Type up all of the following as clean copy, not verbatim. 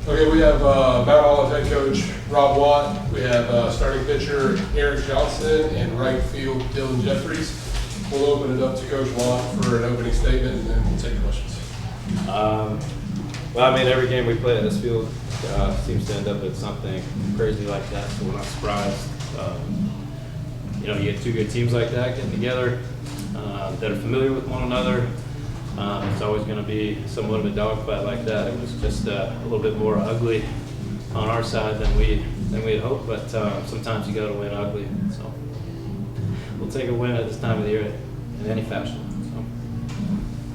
Okay, we have Mount Olive head coach Rob Watt. We have starting pitcher Eric Johnson and right field Dylan Jeffries. We'll open it up to Coach Watt for an opening statement, and then we'll take questions. Well, I mean, every game we play at this field seems to end up at something crazy like that, so we're not surprised. You know, you get two good teams like that getting together that are familiar with one another. It's always going to be somewhat of a dogfight like that. It was just a little bit more ugly on our side than we had hoped, but sometimes you got to win ugly. So we'll take a win at this time of the year in any fashion.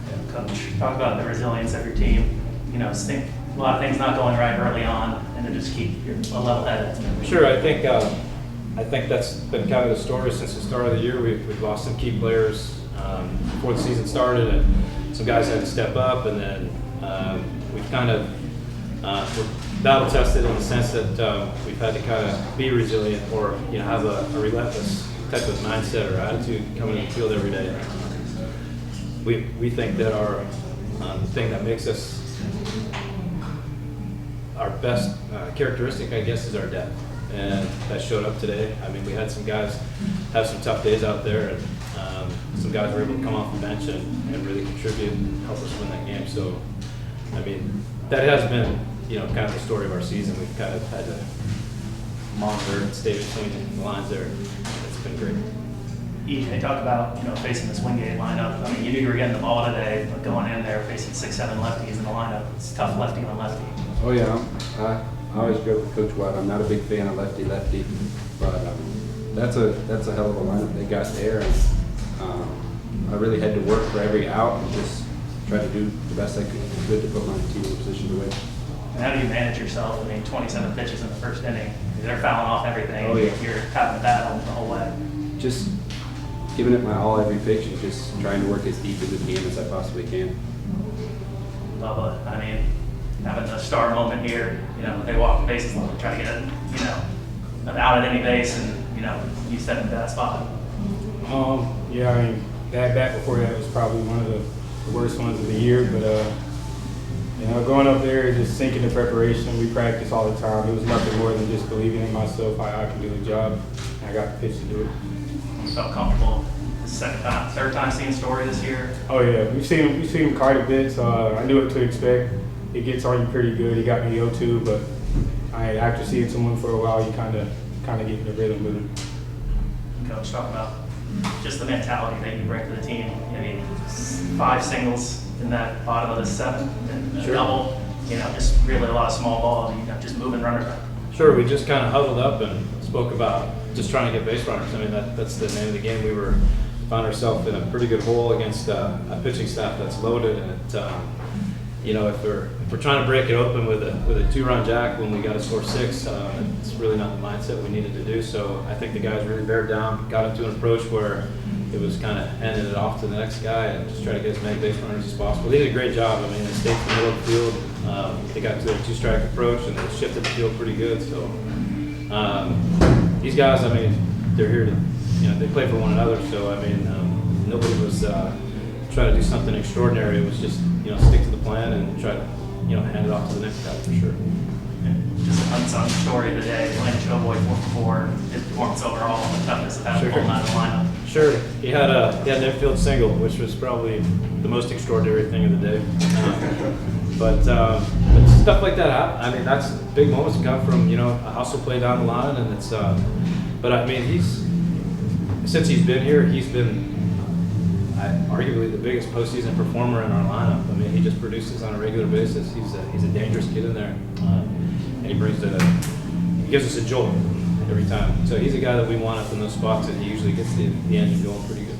Yeah, Coach, talk about the resilience of your team. You know, think a lot of things not going right early on, and to just keep your a level headed. Sure, I think that's been kind of the story since the start of the year. We've lost some key players before the season started, and some guys had to step up, and then we've kind of we're battle tested in the sense that we've had to kind of be resilient, or have a relentless type of mindset or attitude coming in the field every day. We think that our the thing that makes us our best characteristic, I guess, is our depth, and that showed up today. I mean, we had some guys have some tough days out there, and some guys were able to come off the bench and really contribute and help us win that game. So, I mean, that has been, kind of the story of our season. We've kind of had to monitor and stay between the lines there. It's been great. EJ, talk about facing this Wingate lineup. I mean, you knew you were getting the ball today, but going in there facing 6-7 lefties in the lineup, it's tough lefty on lefty. Oh yeah, I always go with Coach Watt. I'm not a big fan of lefty, but that's a hell of a lineup they got there. And, I really had to work for every out and just try to do the best I could to put my team in a position to win. And how do you manage yourself? I mean, 27 pitches in the first inning. They're fouling off everything. Oh, yeah. You're having a battle the whole way. Just giving it my all every pitch and just trying to work as deep into the game as I possibly can. Bubba, I mean, having a star moment here, they walk the bases line, try to get it, out at any base, and, you step into that spot. Yeah, I mean, that bat before that was probably one of the worst ones of the year, but, going up there, just sinking the preparation, we practice all the time. It was nothing more than just believing in myself, I can do the job, and I got the pitch to do it. You felt comfortable third time seeing Story this year? Oh yeah, we've seen him quite a bit, so I knew what to expect. It gets on you pretty good. He got me 0-2, but after seeing someone for a while, you kind of get in the rhythm with him. Coach, talk about just the mentality that you bring to the team. I mean, 5 singles in that bottom of the 7, and a Sure. double. Just really a lot of small ball. Just moving runners. Sure, we just kind of huddled up and spoke about just trying to get base runners. I mean, that's the name of the game. We found ourselves in a pretty good hole against a pitching staff that's loaded, and if we're trying to break it open with a 2-run jack when we got to score 6, it's really not the mindset we needed to do. So I think the guys really bared down, got into an approach where it was kind of handing it off to the next guy and just try to get as many base runners as possible. They did a great job. I mean, they stayed in the middle of the field. They got to their 2-strike approach, and they shifted the field pretty good. So these guys, I mean, they're here to, they play for one another. So, I mean, nobody was trying to do something extraordinary. It was just, stick to the plan and try to, hand it off to the next guy for sure. And just an unsung story of the day. Lane Showboy 4-for-4. His performance overall and the toughness of having Sure. full nine of the lineup. Sure. He had an infield single, which was probably the most extraordinary thing of the day. But stuff like that, I mean, that's big moments come from, a hustle play down the line, and it's. But I mean, since he's been here, he's been arguably the biggest postseason performer in our lineup. I mean, he just produces on a regular basis. He's a dangerous kid in there, and he gives us a jolt every time. So he's a guy that we want up in those spots, and he usually gets the engine going pretty good.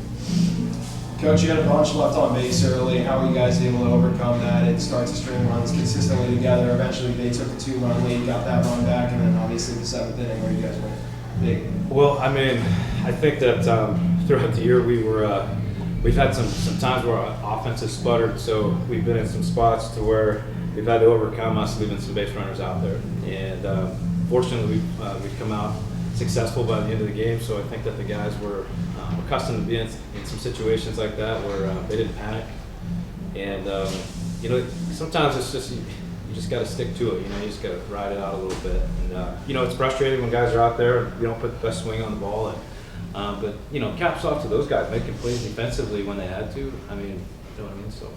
Coach, you had a bunch left on base early. How were you guys able to overcome that? It starts to string runs consistently together. Eventually, they took a 2-run lead, got that run back, and then obviously the 7th inning where you guys went big. Well, I mean, I think that throughout the year we've had some times where our offense has sputtered, so we've been in some spots to where we've had to overcome us leaving some base runners out there. And fortunately, we've come out successful by the end of the game, so I think that the guys were accustomed to being in some situations like that where they didn't panic. And sometimes it's just you just got to stick to it. You know, you just got to ride it out a little bit. And you know, it's frustrating when guys are out there, you don't put the best swing on the ball. And, but you know, caps off to those guys making plays defensively when they had to. I mean, you know what I mean? So.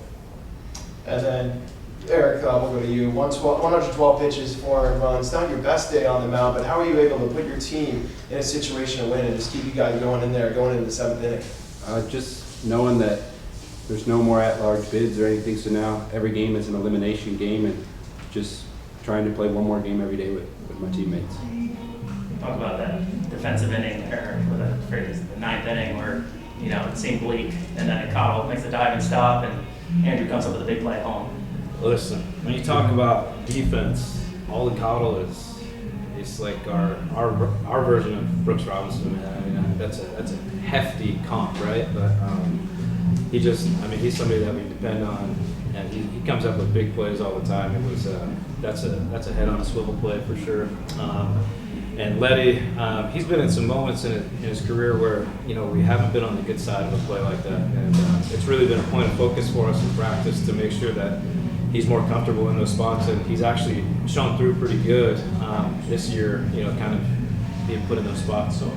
And then, Eric, we'll go to you. 112 pitches, 400 runs. Not your best day on the mound, but how are you able to put your team in a situation to win and just keep you guys going in there, going into the 7th inning? Just knowing that there's no more at-large bids or anything, so now every game is an elimination game, and just trying to play one more game every day with my teammates. Talk about that defensive inning there, with the 9th inning where, you know, it seemed bleak, and then Cottle makes a diving stop, and Andrew comes up with a big play home. Listen, when you talk about defense, Ollie Cottle is it's like our version of Brooks Robinson, man. I mean, that's a hefty comp, right? But he's somebody that we depend on, and he comes up with big plays all the time. It was that's a head on a swivel play for sure. And Letty, he's been in some moments in his career where, you know, we haven't been on the good side of a play like that, and it's really been a point of focus for us in practice to make sure that he's more comfortable in those spots, and he's actually shown through pretty good this year, you know, kind of being put in those spots. So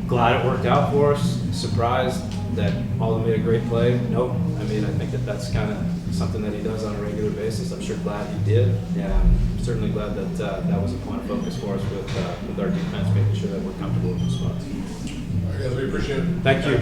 glad it worked out for us. Surprised that Alden made a great play. Nope. I mean, I think that's kind of something that he does on a regular basis. I'm sure glad he did. Yeah, I'm certainly glad that that was a point of focus for us with our defense, making sure that we're comfortable in those spots. All right, guys, we appreciate it. Thank you.